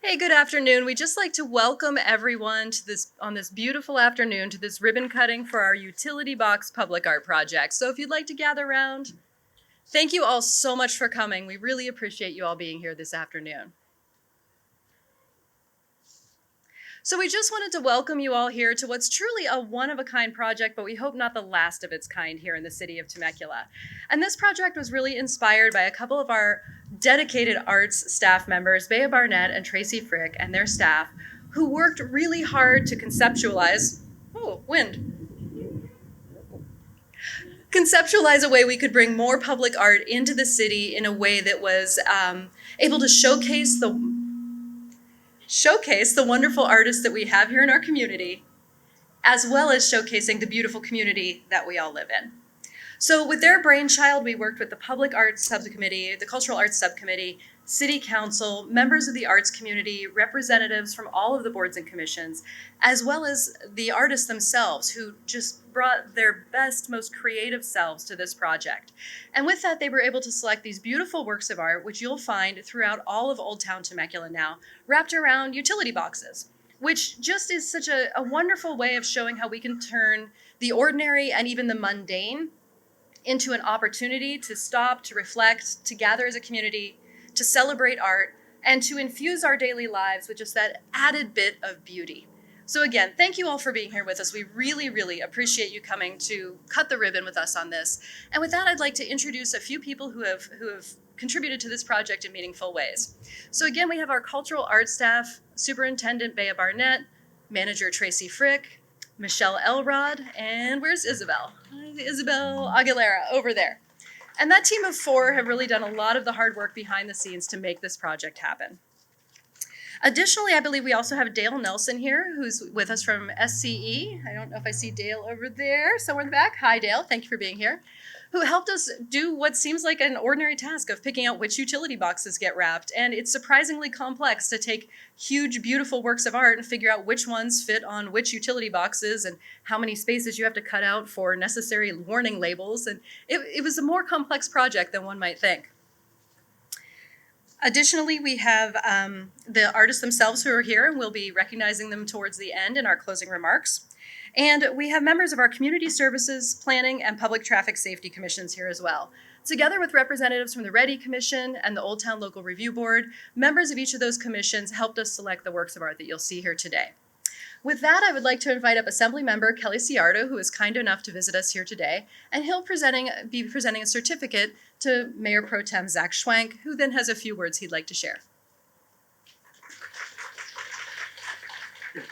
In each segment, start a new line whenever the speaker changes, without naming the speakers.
Hey, good afternoon. We'd just like to welcome everyone to this beautiful afternoon to this ribbon cutting for our utility box public art project. So if you'd like to gather around, thank you all so much for coming. We really appreciate you all being here this afternoon. So we just wanted to welcome you all here to what's truly a one-of-a-kind project, but we hope not the last of its kind here in the city of Temecula. And this project was really inspired by a couple of our dedicated arts staff members, Bea Barnett and Tracy Frick, and their staff, who worked really hard to conceptualize a way we could bring more public art into the city in a way that was able to showcase the wonderful artists that we have here in our community, as well as showcasing the beautiful community that we all live in. So with their brainchild, we worked with the Public Arts Subcommittee, the Cultural Arts Subcommittee, City Council, members of the arts community, representatives from all of the boards and commissions, as well as the artists themselves who just brought their best, most creative selves to this project. And with that, they were able to select these beautiful works of art, which you'll find throughout all of Old Town Temecula now, wrapped around utility boxes, which just is such a wonderful way of showing how we can turn the ordinary and even the mundane into an opportunity to stop, to reflect, to gather as a community, to celebrate art, and to infuse our daily lives with just that added bit of beauty. So again, thank you all for being here with us. We really, really appreciate you coming to cut the ribbon with us on this. And with that, I'd like to introduce a few people who have contributed to this project in meaningful ways. So again, we have our cultural arts staff, Superintendent Bea Barnett, Manager Tracy Frick, Michelle Elrod, and where's Isabel? Isabel Aguilera, over there. And that team of 4 have really done a lot of the hard work behind the scenes to make this project happen. Additionally, I believe we also have Dale Nelson here, who's with us from SCE. I don't know if I see Dale over there, somewhere in the back. Hi, Dale, thank you for being here. Who helped us do what seems like an ordinary task of picking out which utility boxes get wrapped. And it's surprisingly complex to take huge, beautiful works of art and figure out which ones fit on which utility boxes and how many spaces you have to cut out for necessary warning labels. And it was a more complex project than one might think. Additionally, we have the artists themselves who are here, and we'll be recognizing them towards the end in our closing remarks. And we have members of our community services, planning, and public traffic safety commissions here as well. Together with representatives from the Ready Commission and the Old Town Local Review Board, members of each of those commissions helped us select the works of art that you'll see here today. With that, I would like to invite up Assembly Member Kelly Ciardo, who is kind enough to visit us here today, and he'll be presenting a certificate to Mayor Pro Tem Zach Schwenk, who then has a few words he'd like to share.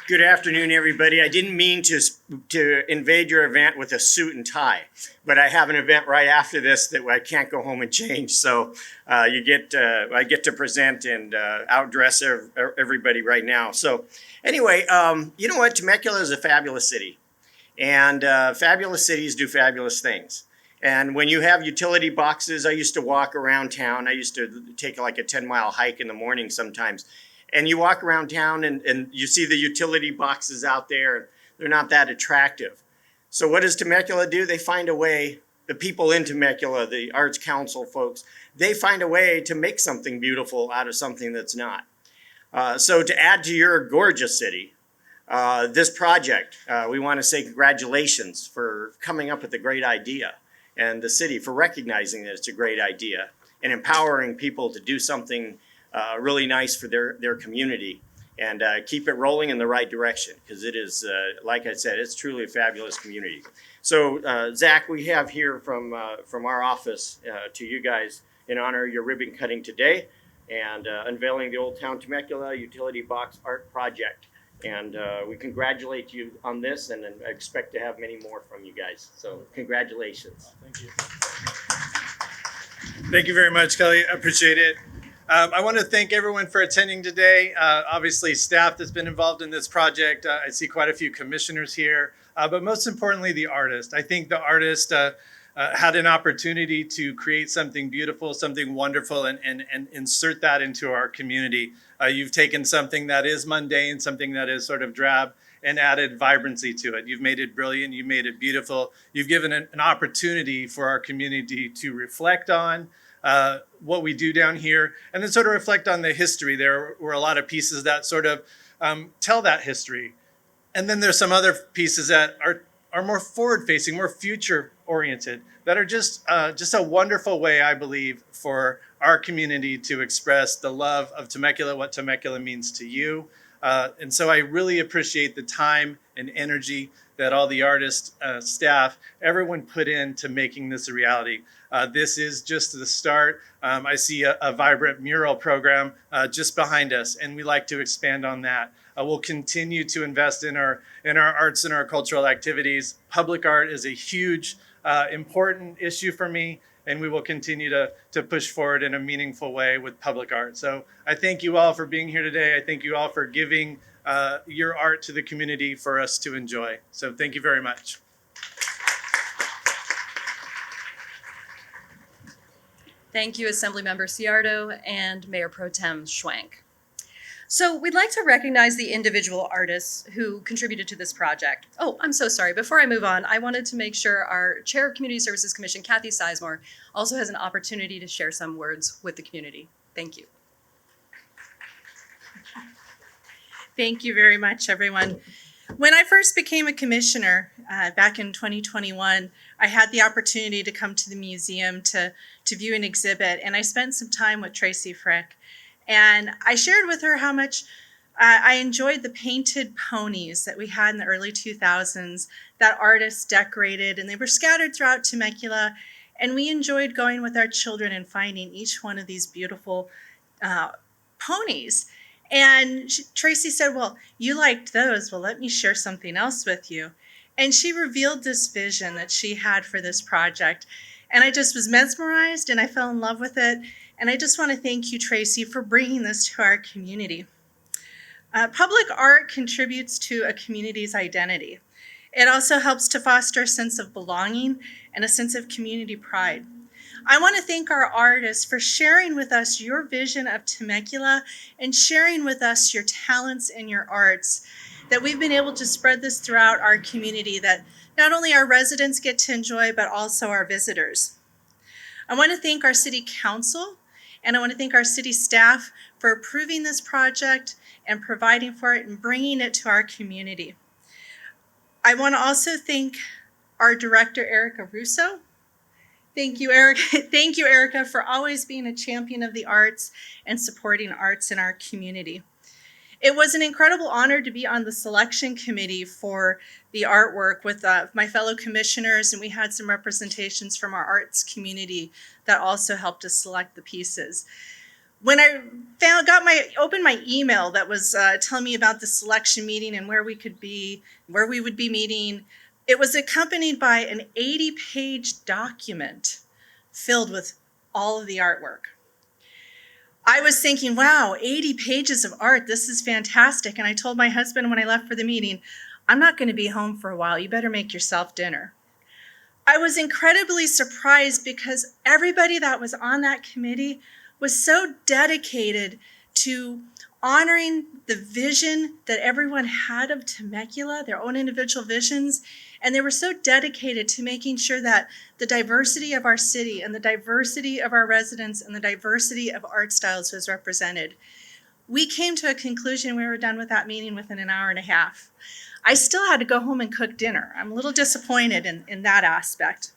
Good afternoon, everybody. I didn't mean to invade your event with a suit and tie, but I have an event right after this that I can't go home and change. So I get to present and outdress everybody right now. So anyway, you know what? Temecula is a fabulous city, and fabulous cities do fabulous things. And when you have utility boxes, I used to walk around town. I used to take like a 10-mile hike in the morning sometimes. And you walk around town and you see the utility boxes out there. They're not that attractive. So what does Temecula do? They find a way, the people in Temecula, the Arts Council folks, they find a way to make something beautiful out of something that's not. So to add to your gorgeous city, this project, we want to say congratulations for coming up with a great idea, and the city for recognizing that it's a great idea and empowering people to do something really nice for their community, and keep it rolling in the right direction, because it is, like I said, it's truly a fabulous community. So Zach, we have here from our office to you guys in honor of your ribbon cutting today and unveiling the Old Town Temecula Utility Box Art Project. And we congratulate you on this, and I expect to have many more from you guys. So congratulations.
Thank you. Thank you very much, Kelly. I appreciate it. I want to thank everyone for attending today. Obviously, staff that's been involved in this project. I see quite a few commissioners here, but most importantly, the artist. I think the artist had an opportunity to create something beautiful, something wonderful, and insert that into our community. You've taken something that is mundane, something that is sort of drab, and added vibrancy to it. You've made it brilliant. You've made it beautiful. You've given an opportunity for our community to reflect on, what we do down here, and then sort of reflect on the history. There were a lot of pieces that sort of tell that history. And then there's some other pieces that are more forward-facing, more future-oriented, that are just a wonderful way, I believe, for our community to express the love of Temecula, what Temecula means to you. And so I really appreciate the time and energy that all the artists, staff, everyone put into making this a reality. This is just the start. I see a vibrant mural program just behind us, and we like to expand on that. We'll continue to invest in our arts and our cultural activities. Public art is a huge, important issue for me, and we will continue to push forward in a meaningful way with public art. So I thank you all for being here today. I thank you all for giving your art to the community for us to enjoy. So thank you very much.
Thank you, Assemblymember Ciardo and Mayor Pro Tem Schwank. So we'd like to recognize the individual artists who contributed to this project. Oh, I'm so sorry. Before I move on, I wanted to make sure our Chair of Community Services Commission, Kathy Sizemore, also has an opportunity to share some words with the community. Thank you.
Thank you very much, everyone. When I first became a commissioner back in 2021, I had the opportunity to come to the museum to view an exhibit, and I spent some time with Tracy Frick. And I shared with her how much I enjoyed the painted ponies that we had in the early 2000s that artists decorated, and they were scattered throughout Temecula. And we enjoyed going with our children and finding each one of these beautiful ponies. And Tracy said, well, you liked those. Well, let me share something else with you. And she revealed this vision that she had for this project. And I just was mesmerized, and I fell in love with it. And I just want to thank you, Tracy, for bringing this to our community. Public art contributes to a community's identity. It also helps to foster a sense of belonging and a sense of community pride. I want to thank our artists for sharing with us your vision of Temecula and sharing with us your talents and your arts, that we've been able to spread this throughout our community, that not only our residents get to enjoy, but also our visitors. I want to thank our city council, and I want to thank our city staff for approving this project and providing for it and bringing it to our community. I want to also thank our director, Erica Russo. Thank you, Erica. Thank you, Erica, for always being a champion of the arts and supporting arts in our community. It was an incredible honor to be on the selection committee for the artwork with my fellow commissioners, and we had some representations from our arts community that also helped us select the pieces. When I opened my email that was telling me about the selection meeting and where we would be meeting, it was accompanied by an 80-page document filled with all of the artwork. I was thinking, wow, 80 pages of art, this is fantastic. And I told my husband when I left for the meeting, I'm not going to be home for a while. You better make yourself dinner. I was incredibly surprised because everybody that was on that committee was so dedicated to honoring the vision that everyone had of Temecula, their own individual visions. And they were so dedicated to making sure that the diversity of our city and the diversity of our residents and the diversity of art styles was represented. We came to a conclusion. We were done with that meeting within an hour and a half. I still had to go home and cook dinner. I'm a little disappointed in that aspect.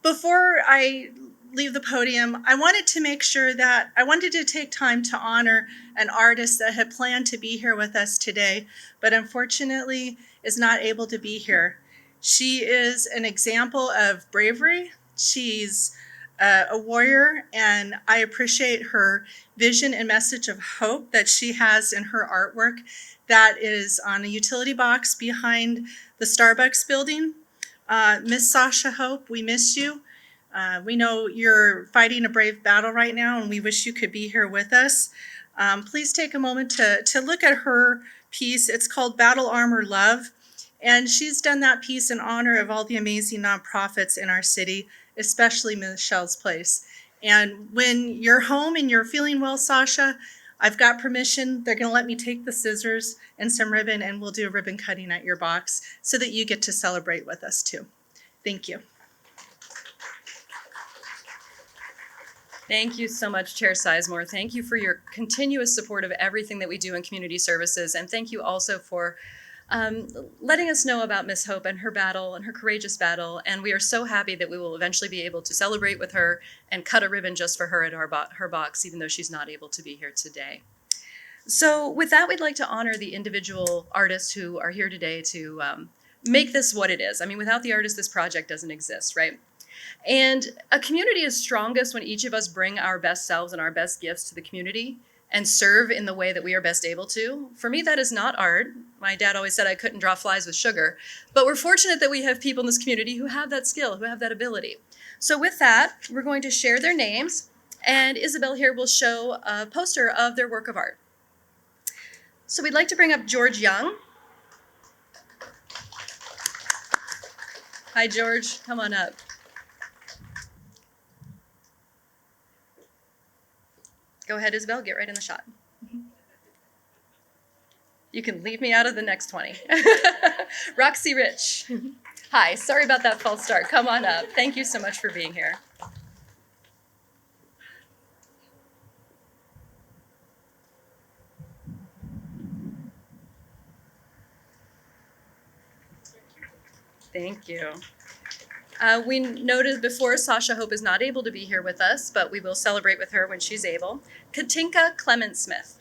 Before I leave the podium, I wanted to take time to honor an artist that had planned to be here with us today, but unfortunately is not able to be here. She is an example of bravery. She's a warrior, and I appreciate her vision and message of hope that she has in her artwork that is on a utility box behind the Starbucks building. Miss Sacha Hope, we miss you. We know you're fighting a brave battle right now, and we wish you could be here with us. Please take a moment to look at her piece. It's called Battle Armor Love, and she's done that piece in honor of all the amazing nonprofits in our city, especially Michelle's Place. And when you're home and you're feeling well, Sacha, I've got permission. They're going to let me take the scissors and some ribbon, and we'll do a ribbon cutting at your box so that you get to celebrate with us too. Thank you.
Thank you so much, Chair Sizemore. Thank you for your continuous support of everything that we do in community services. And thank you also for letting us know about Miss Hope and her battle and her courageous battle. And we are so happy that we will eventually be able to celebrate with her and cut a ribbon just for her at her box, even though she's not able to be here today. So with that, we'd like to honor the individual artists who are here today to make this what it is. I mean, without the artists, this project doesn't exist, right? And a community is strongest when each of us bring our best selves and our best gifts to the community and serve in the way that we are best able to. For me, that is not art. My dad always said I couldn't draw flies with sugar, but we're fortunate that we have people in this community who have that skill, who have that ability. So with that, we're going to share their names, and Isabel here will show a poster of their work of art. So we'd like to bring up George Young. Hi, George, come on up. Go ahead, Isabel, get right in the shot. You can leave me out of the next 20. Roxy Rich. Hi, sorry about that false start. Come on up. Thank you so much for being here. Thank you. We noted before Sacha Hope is not able to be here with us, but we will celebrate with her when she's able. Katinka Clement Smith.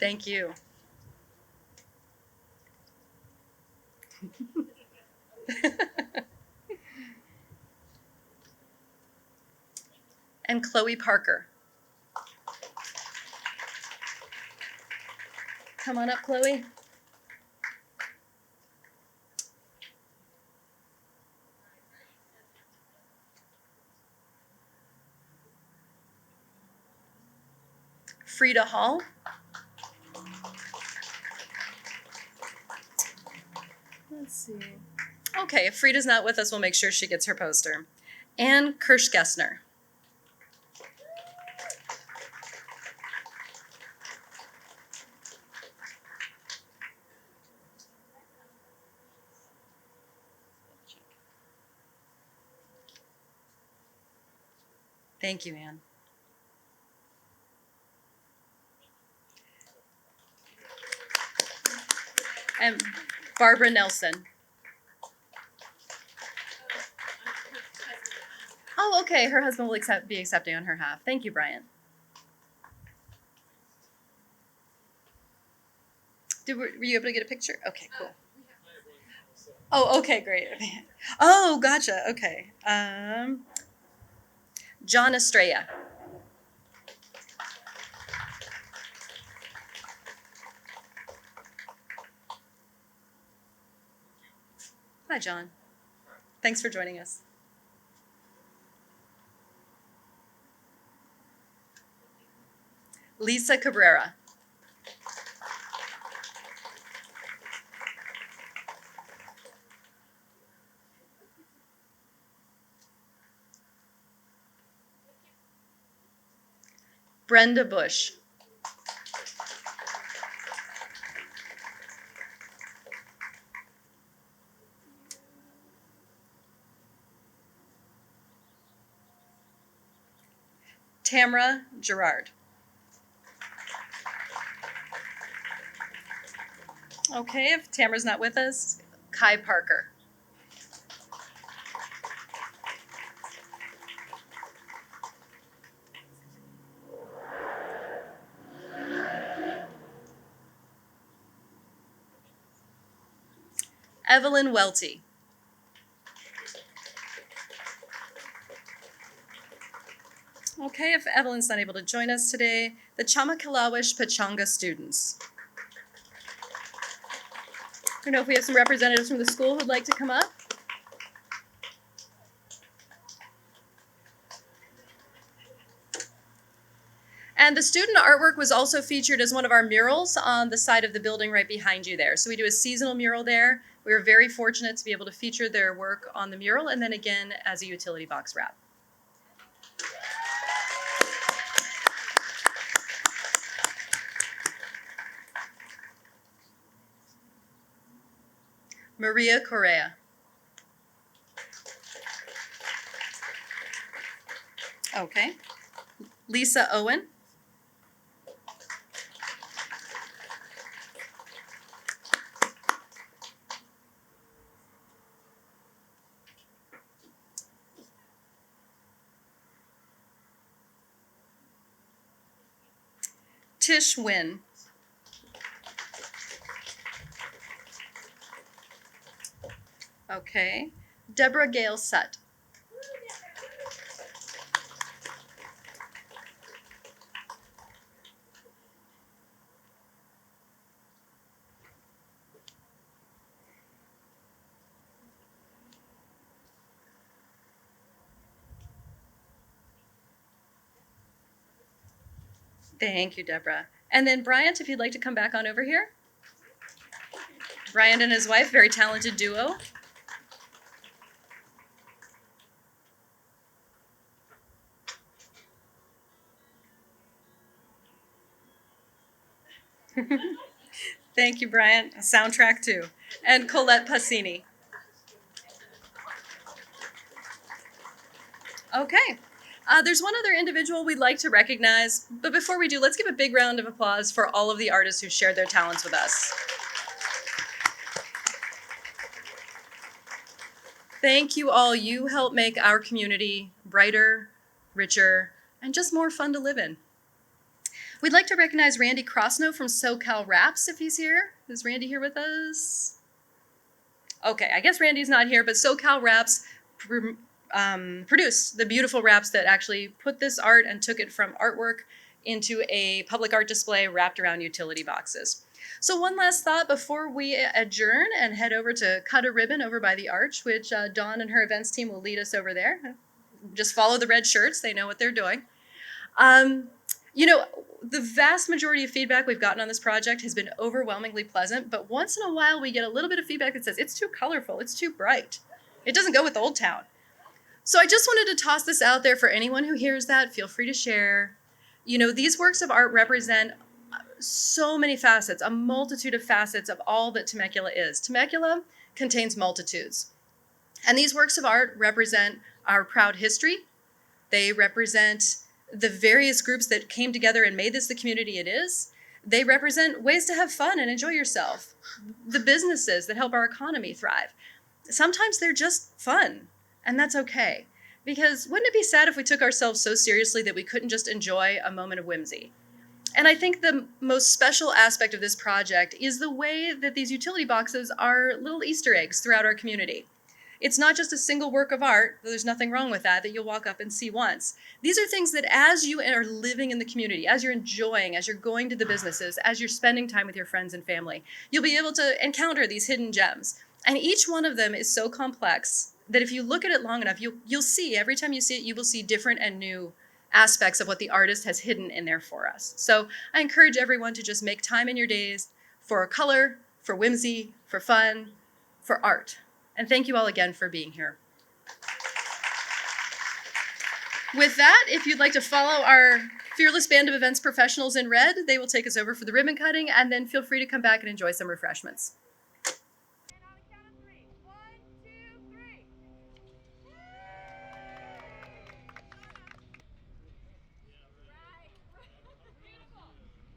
Thank you. And Chloe Parker. Come on up, Chloe. Freida Hall. Let's see. Okay, if Frida's not with us, we'll make sure she gets her poster. Anne Kirschgessner. Thank you, Anne. And Barbara Nelson. Oh, okay. Her husband will be accepting on her half. Thank you, Brian. Were you able to get a picture? Okay, cool. Oh, okay, great. Oh, gotcha. Okay. John Estrella. Hi, John. Thanks for joining us. Lisa Cabrera. Brenda Bush. Tamra Gerard. Okay, if Tamra's not with us, Kai Parker. Evelyn Welty. Okay, if Evelyn's not able to join us today, the Temeculawish Pechanga students. I don't know if we have some representatives from the school who'd like to come up. And the student artwork was also featured as one of our murals on the side of the building right behind you there. So we do a seasonal mural there. We were very fortunate to be able to feature their work on the mural and then again as a utility box wrap. Maria Correa. Okay. Lisa Owen. Tish Wynn. Okay. Debra Gayle Sutt. Thank you, Debra. And then Bryant, if you'd like to come back on over here. Bryant and his wife, very talented duo. Thank you, Bryant. A soundtrack too. And Collette Passini. Okay. There's one other individual we'd like to recognize, but before we do, let's give a big round of applause for all of the artists who shared their talents with us. Thank you all. You help make our community brighter, richer, and just more fun to live in. We'd like to recognize Randy Crossno from SoCal Raps if he's here. Is Randy here with us? Okay, I guess Randy's not here, but SoCal Raps produced the beautiful wraps that actually put this art and took it from artwork into a public art display wrapped around utility boxes. So one last thought before we adjourn and head over to cut a ribbon over by the arch, which Dawn and her events team will lead us over there. Just follow the red shirts, they know what they're doing. You know, the vast majority of feedback we've gotten on this project has been overwhelmingly pleasant, but once in a while we get a little bit of feedback that says it's too colorful, it's too bright. It doesn't go with Old Town. So I just wanted to toss this out there for anyone who hears that. Feel free to share. You know, these works of art represent so many facets, a multitude of facets of all that Temecula is. Temecula contains multitudes. And these works of art represent our proud history. They represent the various groups that came together and made this the community it is. They represent ways to have fun and enjoy yourself. The businesses that help our economy thrive. Sometimes they're just fun. And that's okay, because wouldn't it be sad if we took ourselves so seriously that we couldn't just enjoy a moment of whimsy? And I think the most special aspect of this project is the way that these utility boxes are little Easter eggs throughout our community. It's not just a single work of art, though there's nothing wrong with that you'll walk up and see once. These are things that as you are living in the community, as you're enjoying, as you're going to the businesses, as you're spending time with your friends and family, you'll be able to encounter these hidden gems. And each one of them is so complex that if you look at it long enough, you'll see, every time you see it, you will see different and new aspects of what the artist has hidden in there for us. So I encourage everyone to just make time in your days for color, for whimsy, for fun, for art. And thank you all again for being here. With that, if you'd like to follow our fearless band of events professionals in red, they will take us over for the ribbon cutting, and then feel free to come back and enjoy some refreshments.